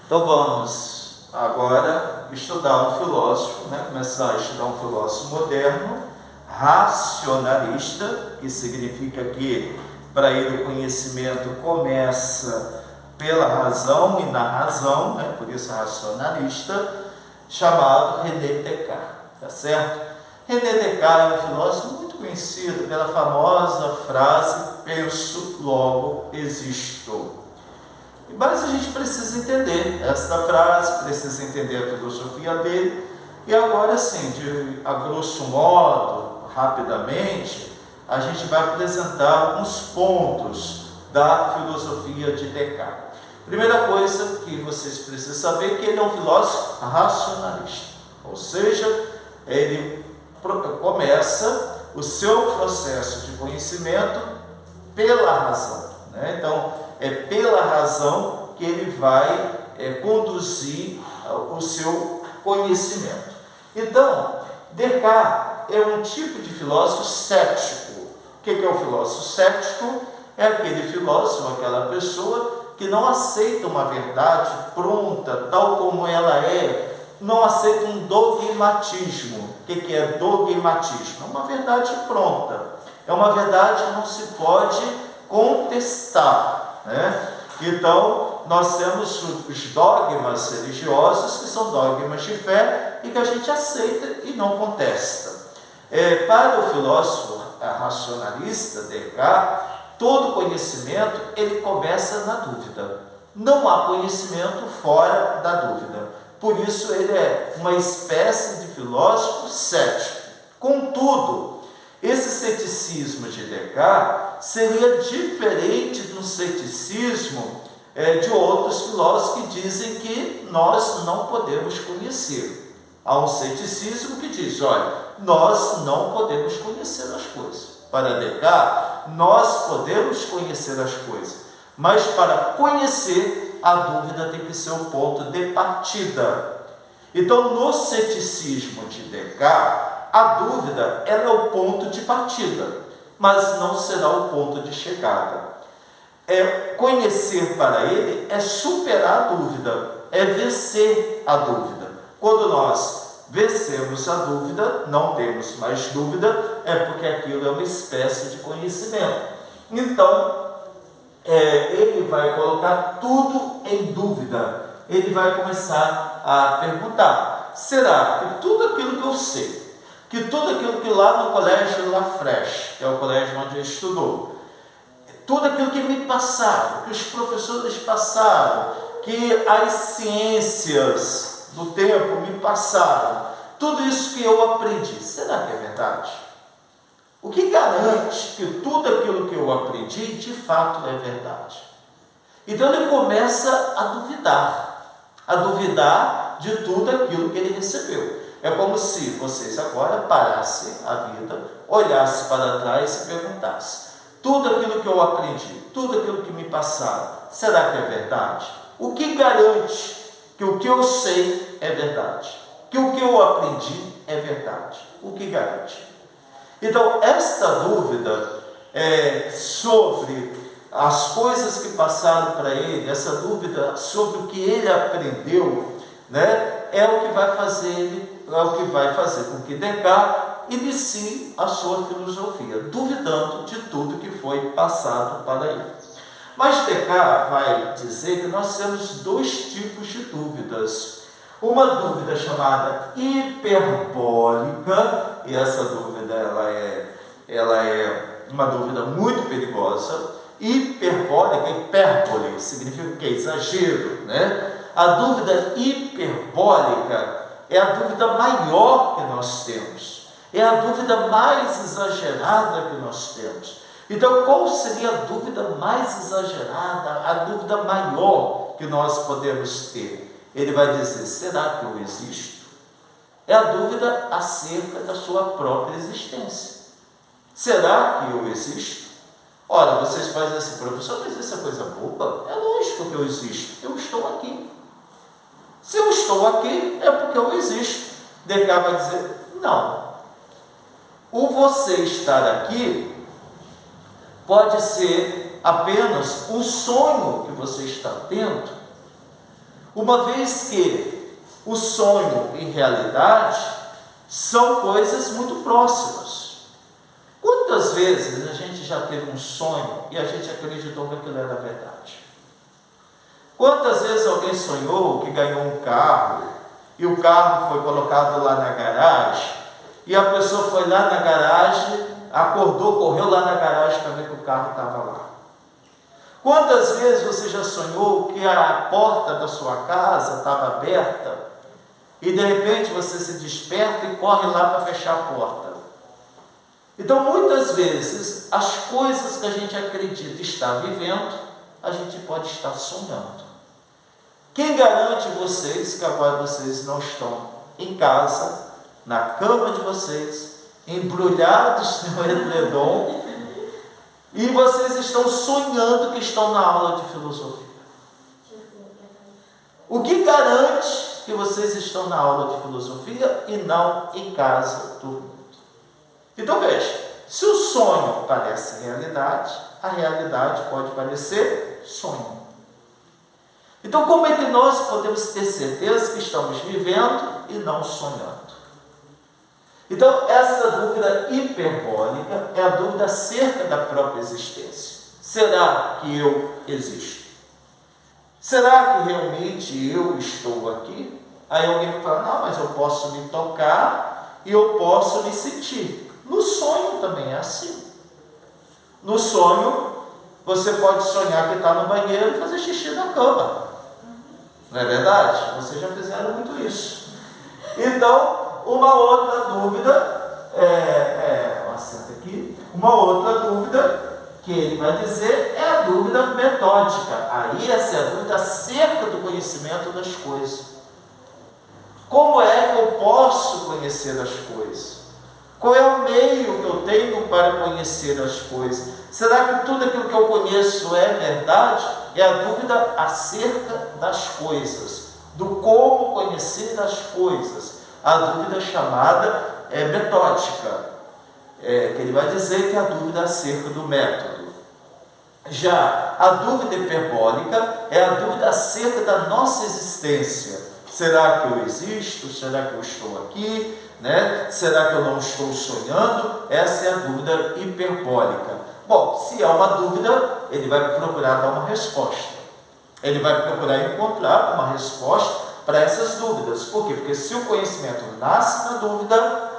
Então vamos agora estudar um filósofo, começar a estudar um filósofo moderno, racionalista, que significa que para ele o conhecimento começa pela razão e na razão, por isso racionalista, chamado René Descartes, tá certo? René Descartes é um filósofo muito conhecido pela famosa frase: penso, logo existo. Mas a gente precisa entender esta frase, precisa entender a filosofia dele, e agora sim, a grosso modo, rapidamente, a gente vai apresentar alguns pontos da filosofia de Descartes. Primeira coisa que vocês precisam saber é que ele é um filósofo racionalista, ou seja, ele começa o seu processo de conhecimento pela razão, Então, é pela razão que ele vai conduzir o seu conhecimento. Então, Descartes é um tipo de filósofo cético. O que é o filósofo cético? É aquele filósofo, aquela pessoa que não aceita uma verdade pronta, tal como ela é, não aceita um dogmatismo. O que é dogmatismo? É uma verdade pronta, é uma verdade que não se pode contestar, Então, nós temos os dogmas religiosos, que são dogmas de fé, e que a gente aceita e não contesta. Para o filósofo racionalista, Descartes, todo conhecimento, ele começa na dúvida. Não há conhecimento fora da dúvida. Por isso, ele é uma espécie de filósofo cético. Contudo, esse ceticismo de Descartes seria diferente do ceticismo de outros filósofos que dizem que nós não podemos conhecer. Há um ceticismo que diz, olha, nós não podemos conhecer as coisas. Para Descartes, nós podemos conhecer as coisas, mas para conhecer, a dúvida tem que ser o ponto de partida. Então, no ceticismo de Descartes, a dúvida ela é o ponto de partida, mas não será o ponto de chegada. Conhecer para ele é superar a dúvida, é vencer a dúvida. Quando nós vencemos a dúvida, não temos mais dúvida, é porque aquilo é uma espécie de conhecimento. Então, ele vai colocar tudo em dúvida. Ele vai começar a perguntar: será que tudo aquilo que eu sei, que tudo aquilo que lá no colégio Lafreche, que é o colégio onde eu estudou, tudo aquilo que me passaram, que os professores passaram, que as ciências do tempo me passaram, tudo isso que eu aprendi, será que é verdade? O que garante que tudo aquilo que eu aprendi de fato é verdade? Então ele começa a duvidar de tudo aquilo que ele recebeu. É como se vocês agora parassem a vida, olhassem para trás e perguntassem: tudo aquilo que eu aprendi, tudo aquilo que me passaram, será que é verdade? O que garante que o que eu sei é verdade? Que o que eu aprendi é verdade? O que garante? Então, esta dúvida sobre as coisas que passaram para ele, essa dúvida sobre o que ele aprendeu, é o que vai fazer com que Descartes inicie a sua filosofia, duvidando de tudo que foi passado para ele. Mas Descartes vai dizer que nós temos dois tipos de dúvidas. Uma dúvida chamada hiperbólica, e essa dúvida ela é uma dúvida muito perigosa. Hipérbole significa o quê? Exagero, A dúvida hiperbólica é a dúvida maior que nós temos, é a dúvida mais exagerada que nós temos. Então, qual seria a dúvida mais exagerada, a dúvida maior que nós podemos ter? Ele vai dizer: será que eu existo? É a dúvida acerca da sua própria existência. Será que eu existo? Ora, vocês fazem assim: professor, mas isso é coisa boba? É lógico que eu existo, eu estou aqui. Se eu estou aqui, é porque eu existo. Descartes vai dizer: não. O você estar aqui pode ser apenas um sonho que você está tendo. uma vez que o sonho e realidade são coisas muito próximas. Quantas vezes a gente já teve um sonho e a gente acreditou que aquilo era verdade? Quantas vezes alguém sonhou que ganhou um carro e o carro foi colocado lá na garagem e a pessoa foi lá na garagem, acordou, correu lá na garagem para ver que o carro estava lá? Quantas vezes você já sonhou que a porta da sua casa estava aberta e de repente você se desperta e corre lá para fechar a porta? Então, muitas vezes, as coisas que a gente acredita estar vivendo, a gente pode estar sonhando. Quem garante vocês que agora vocês não estão em casa, na cama de vocês, embrulhados no edredom, e vocês estão sonhando que estão na aula de filosofia? O que garante que vocês estão na aula de filosofia e não em casa dormindo? Então veja, se o sonho parece realidade, a realidade pode parecer sonho. Então, como é que nós podemos ter certeza que estamos vivendo e não sonhando? Então, essa dúvida hiperbólica é a dúvida acerca da própria existência. Será que eu existo? Será que realmente eu estou aqui? Aí alguém fala, não, mas eu posso me tocar e eu posso me sentir. No sonho também é assim. No sonho, você pode sonhar que está no banheiro e fazer xixi na cama. Não é verdade? Vocês já fizeram muito isso. Então, uma outra dúvida, uma outra dúvida que ele vai dizer é a dúvida metódica. Aí essa é a dúvida acerca do conhecimento das coisas. Como é que eu posso conhecer as coisas? Qual é o meio que eu tenho para conhecer as coisas? Será que tudo aquilo que eu conheço é verdade? É a dúvida acerca das coisas, do como conhecer as coisas. A dúvida chamada metódica, que ele vai dizer que é a dúvida acerca do método. Já a dúvida hiperbólica é a dúvida acerca da nossa existência. Será que eu existo? Será que eu estou aqui? Será que eu não estou sonhando? Essa é a dúvida hiperbólica. Bom, se há uma dúvida, ele vai procurar dar uma resposta. Ele vai procurar encontrar uma resposta para essas dúvidas. Por quê? Porque se o conhecimento nasce na dúvida,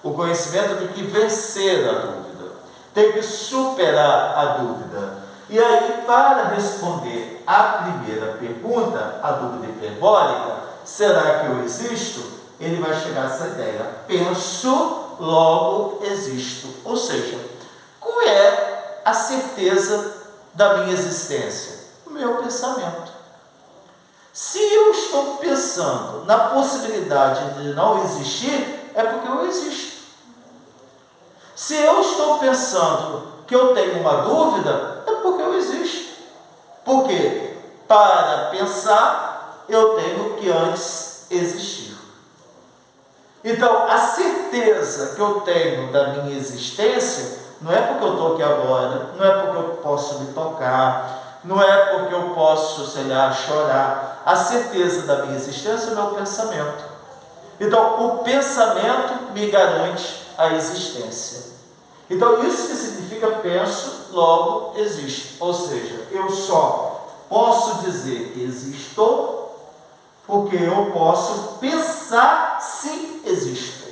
o conhecimento tem que vencer a dúvida, tem que superar a dúvida. E aí, para responder à primeira pergunta, a dúvida hiperbólica, será que eu existo? Ele vai chegar a essa ideia: penso, logo existo. Ou seja, qual é a certeza da minha existência? O meu pensamento. Se eu estou pensando na possibilidade de não existir, é porque eu existo. Se eu estou pensando que eu tenho uma dúvida, é porque eu existo. Porque para pensar, eu tenho que antes existir. Então, a certeza que eu tenho da minha existência não é porque eu estou aqui agora, não é porque eu posso me tocar, não é porque eu posso, chorar. A certeza da minha existência é o meu pensamento. Então, o pensamento me garante a existência. Então, isso que significa penso, logo existo. Ou seja, eu só posso dizer que existo porque eu posso pensar se existo.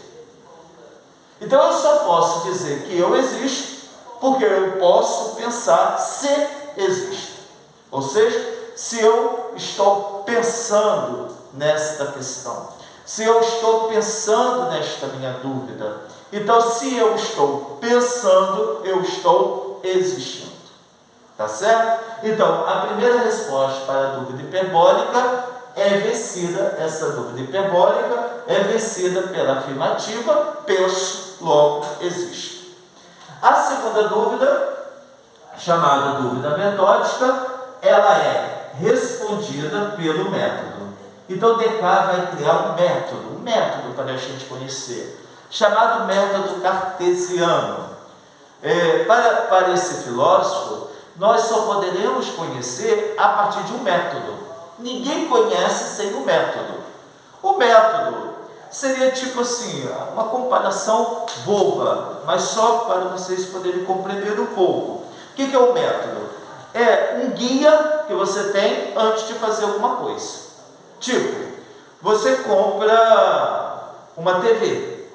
Então, eu só posso dizer que eu existo porque eu posso pensar se existo. Ou seja, se eu estou pensando nesta questão, se eu estou pensando nesta minha dúvida, então se eu estou pensando, eu estou existindo. Tá certo? Então, a primeira resposta para a dúvida hiperbólica é vencida, essa dúvida hiperbólica é vencida pela afirmativa: penso, logo existo. A segunda dúvida, chamada dúvida metódica, ela é respondida pelo método. Então, Descartes vai criar um método para a gente conhecer, chamado método cartesiano. Para esse filósofo, nós só poderemos conhecer a partir de um método. ninguém conhece sem o método. O método seria tipo assim, uma comparação boba, mas só para vocês poderem compreender um pouco. O que é o método? É um guia que você tem antes de fazer alguma coisa. Tipo, você compra uma TV,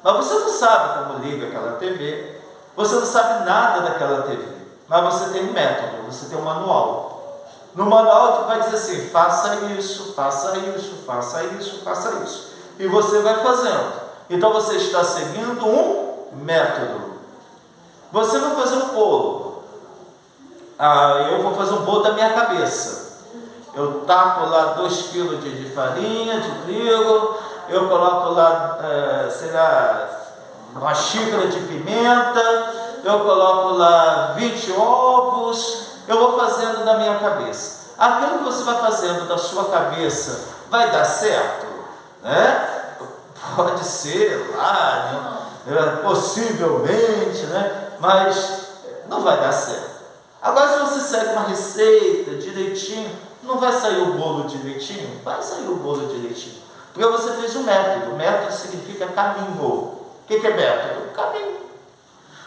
mas você não sabe como liga aquela TV, você não sabe nada daquela TV, mas você tem um método, você tem um manual. No manual tu vai dizer assim, faça isso, faça isso, faça isso, faça isso. E você vai fazendo. Então você está seguindo um método. Você vai fazer um bolo. Eu vou fazer um bolo da minha cabeça. Eu taco lá 2 kg de farinha, de trigo, eu coloco lá, sei lá, uma xícara de pimenta, eu coloco lá 20 ovos, eu vou fazendo na minha cabeça. Aquilo que você vai fazendo da sua cabeça vai dar certo? Né? Pode ser lá, possivelmente, né? Mas não vai dar certo. Agora, se você segue uma receita direitinho, não vai sair o bolo direitinho? Vai sair o bolo direitinho. Porque você fez um método. Método significa caminho. O que é método? Caminho.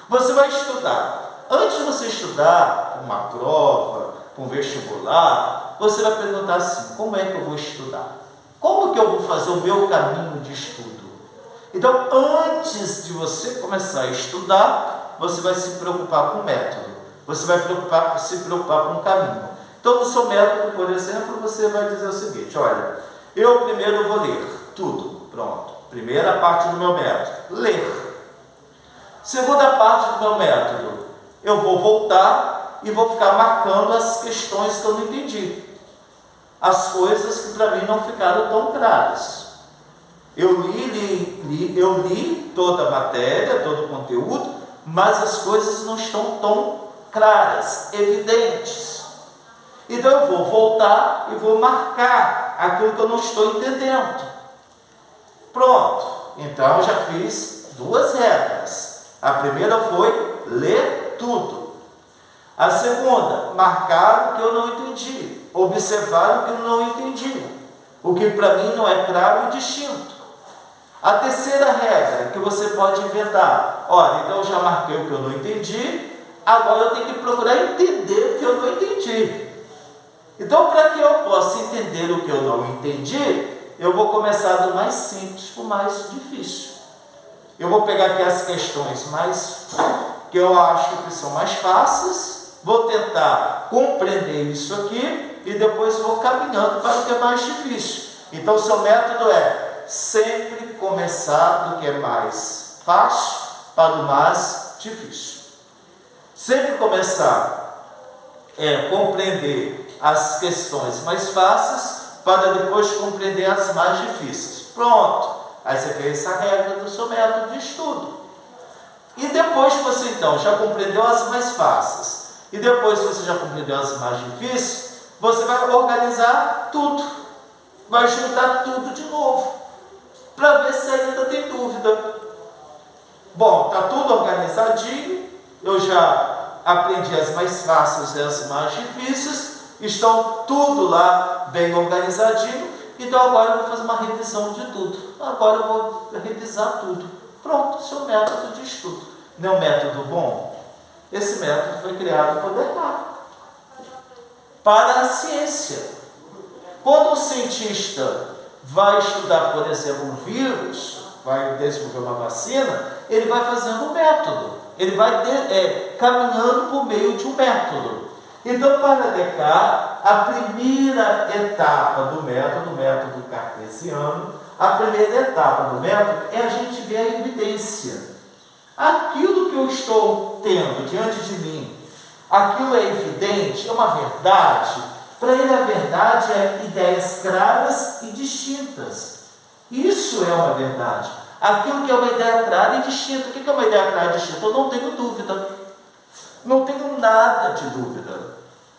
Você vai estudar. Antes de você estudar uma prova, um vestibular, você vai perguntar assim, como é que eu vou estudar? Como que eu vou fazer o meu caminho de estudo? Então, antes de você começar a estudar, você vai se preocupar com o método. Você vai se preocupar com o caminho. Então, no seu método, por exemplo, você vai dizer o seguinte, olha, eu primeiro vou ler tudo, pronto. Primeira parte do meu método, ler. Segunda parte do meu método, eu vou voltar e vou ficar marcando as questões que eu não entendi. As coisas que para mim não ficaram tão claras. Eu li toda a matéria, todo o conteúdo, mas as coisas não estão tão claras, evidentes. Então eu vou voltar e vou marcar aquilo que eu não estou entendendo. Pronto, então eu já fiz 2 regras. A primeira foi ler tudo. A segunda, marcar o que eu não entendi, observar o que eu não entendi, o que para mim não é claro e distinto. A terceira regra que você pode inventar, olha, então eu já marquei o que eu não entendi, agora eu tenho que procurar entender o que eu não entendi. Então, para que eu possa entender o que eu não entendi, eu vou começar do mais simples para o mais difícil. Eu vou pegar aqui as questões que eu acho que são mais fáceis, vou tentar compreender isso aqui e depois vou caminhando para o que é mais difícil. Então, o seu método é sempre começar do que é mais fácil para o mais difícil. Sempre começar compreender as questões mais fáceis para depois compreender as mais difíceis. Pronto. Aí você fez essa regra do seu método de estudo. E depois que você então já compreendeu as mais fáceis, e depois que você já compreendeu as mais difíceis, você vai organizar tudo. Vai juntar tudo de novo, para ver se ainda tem dúvida. Bom, está tudo organizadinho, eu já aprendi as mais fáceis e as mais difíceis, estão tudo lá bem organizadinho, então agora eu vou fazer uma revisão de tudo. Agora eu vou revisar tudo. Pronto, seu método de estudo. Não é um método bom? Esse método foi criado por Descartes para a ciência. Quando um cientista vai estudar, por exemplo, um vírus, vai desenvolver uma vacina, ele vai fazendo um método. Ele vai caminhando por meio de um método. Então, para Descartes, a primeira etapa do método cartesiano, a primeira etapa do método é a gente ver a evidência. Aquilo que eu estou tendo diante de mim, aquilo é evidente, é uma verdade. Para ele, a verdade é ideias claras e distintas. Isso é uma verdade. Aquilo que é uma ideia clara e distinta. O que é uma ideia clara e distinta? Eu não tenho dúvida. Não tenho nada de dúvida.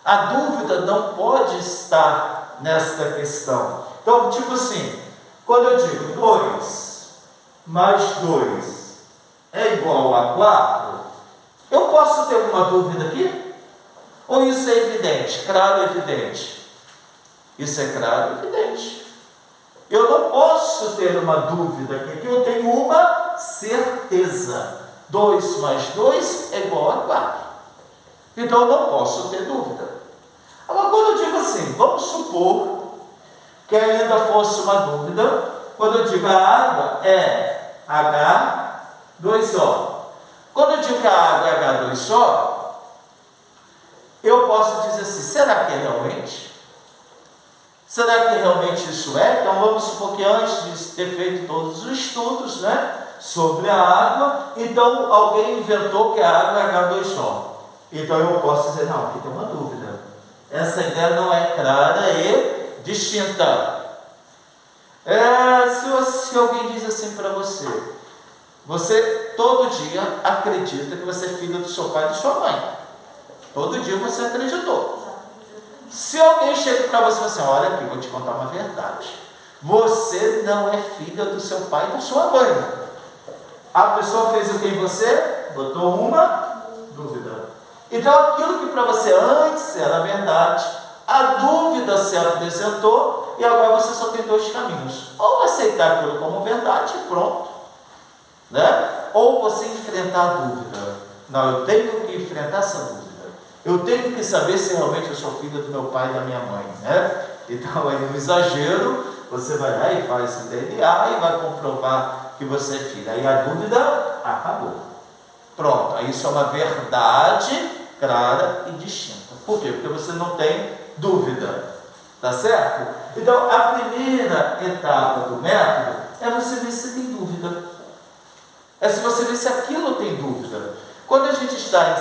A dúvida não pode estar nesta questão. Então, tipo assim, quando eu digo 2 mais 2 é igual a 4, eu posso ter alguma dúvida aqui? Ou isso é evidente, claro e evidente? Isso é claro e evidente. Eu não posso ter uma dúvida aqui, eu tenho uma certeza. 2 mais 2 é igual a 4. Então eu não posso ter dúvida. Agora, quando eu digo assim, vamos supor que ainda fosse uma dúvida, quando eu digo a água é H2O. Quando eu digo que a água é H2O, eu posso dizer assim, será que é realmente? Será que realmente isso é? Então vamos supor que antes de ter feito todos os estudos, sobre a água, então alguém inventou que a água é H2O. Então eu posso dizer, não, aqui tem uma dúvida. Essa ideia não é clara e distinta. Se alguém diz assim para você, você todo dia acredita que você é filho do seu pai e da sua mãe. Todo dia você acreditou. Se alguém chega para você e fala assim, olha aqui, vou te contar uma verdade. Você não é filha do seu pai e da sua mãe. A pessoa fez o que em você? Botou uma dúvida. Então aquilo que para você antes era verdade, a dúvida se apresentou e agora você só tem 2 caminhos. Ou aceitar aquilo como verdade e pronto. Ou você enfrentar a dúvida. Não, eu tenho que enfrentar essa dúvida. Eu tenho que saber se realmente eu sou filho do meu pai e da minha mãe. Então aí no exagero, você vai lá e faz o DNA e vai comprovar que você é filho. Aí a dúvida acabou. Pronto, aí isso é uma verdade clara e distinta. Por quê? Porque você não tem dúvida. Tá certo? Então a primeira etapa do método é você ver se tem dúvida. É se você ver se aquilo tem dúvida. Quando a gente está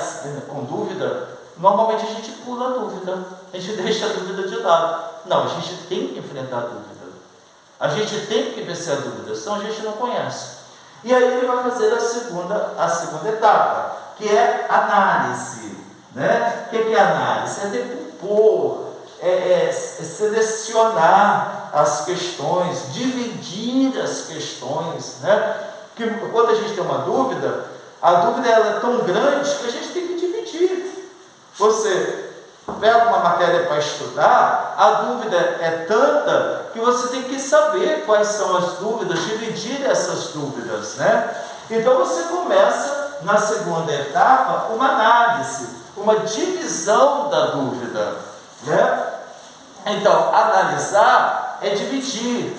com dúvida, normalmente a gente pula a dúvida. A gente deixa a dúvida de lado. Não, a gente tem que enfrentar a dúvida. A gente tem que vencer a dúvida, senão a gente não conhece. E aí ele vai fazer a segunda etapa, que é análise. O que é análise? É decompor, selecionar as questões, dividir as questões. Que quando a gente tem uma dúvida, a dúvida ela é tão grande que a gente tem que dividir. Você pega uma matéria para estudar, a dúvida é tanta que você tem que saber quais são as dúvidas, dividir essas dúvidas. Então você começa na segunda etapa uma análise, uma divisão da dúvida. Então, analisar é dividir.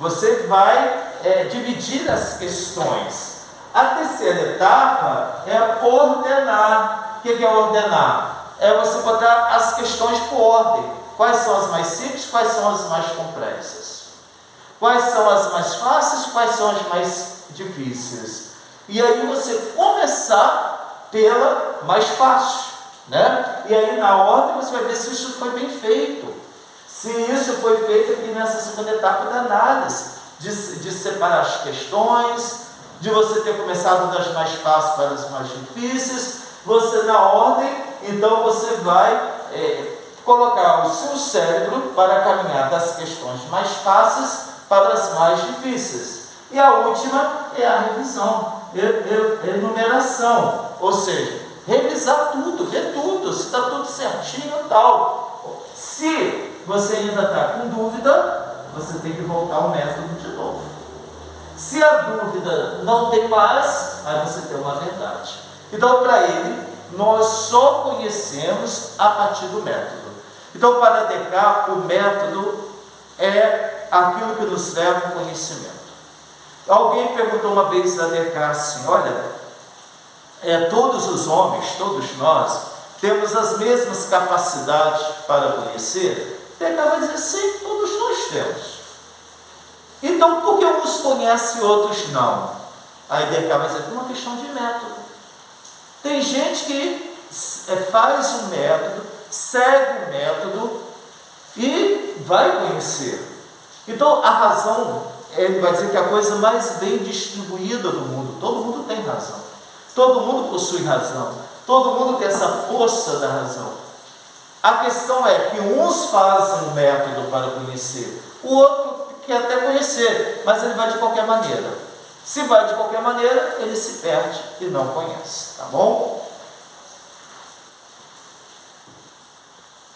Você vai dividir as questões. A terceira etapa é ordenar. O que é ordenar? É você botar as questões por ordem. Quais são as mais simples, quais são as mais complexas? Quais são as mais fáceis, quais são as mais difíceis? E aí você começar pela mais fácil. E aí na ordem você vai ver se isso foi bem feito. Se isso foi feito aqui nessa segunda etapa da análise, de separar as questões, de você ter começado das mais fáceis para as mais difíceis, você na ordem, então você vai colocar o seu cérebro para caminhar das questões mais fáceis para as mais difíceis. E a última é a revisão, enumeração, ou seja, revisar tudo, ver tudo, se está tudo certinho e tal. Se você ainda está com dúvida, você tem que voltar ao método de novo. Se a dúvida não tem mais, aí você tem uma verdade. Então, para ele, nós só conhecemos a partir do método. Então, para Descartes, o método é aquilo que nos leva ao conhecimento. Alguém perguntou uma vez a Descartes assim, olha, todos os homens, todos nós, temos as mesmas capacidades para conhecer? Descartes vai dizer, sim, todos nós temos. Então, por que uns conhecem e outros não? Aí Descartes vai dizer, é uma questão de método. Tem gente que faz um método, segue o método e vai conhecer. Então, a razão, ele vai dizer que é a coisa mais bem distribuída do mundo. Todo mundo tem razão. Todo mundo possui razão. Todo mundo tem essa força da razão. A questão é que uns fazem um método para conhecer, o outro quer até conhecer, mas ele vai de qualquer maneira. Se vai de qualquer maneira, ele se perde e não conhece, tá bom?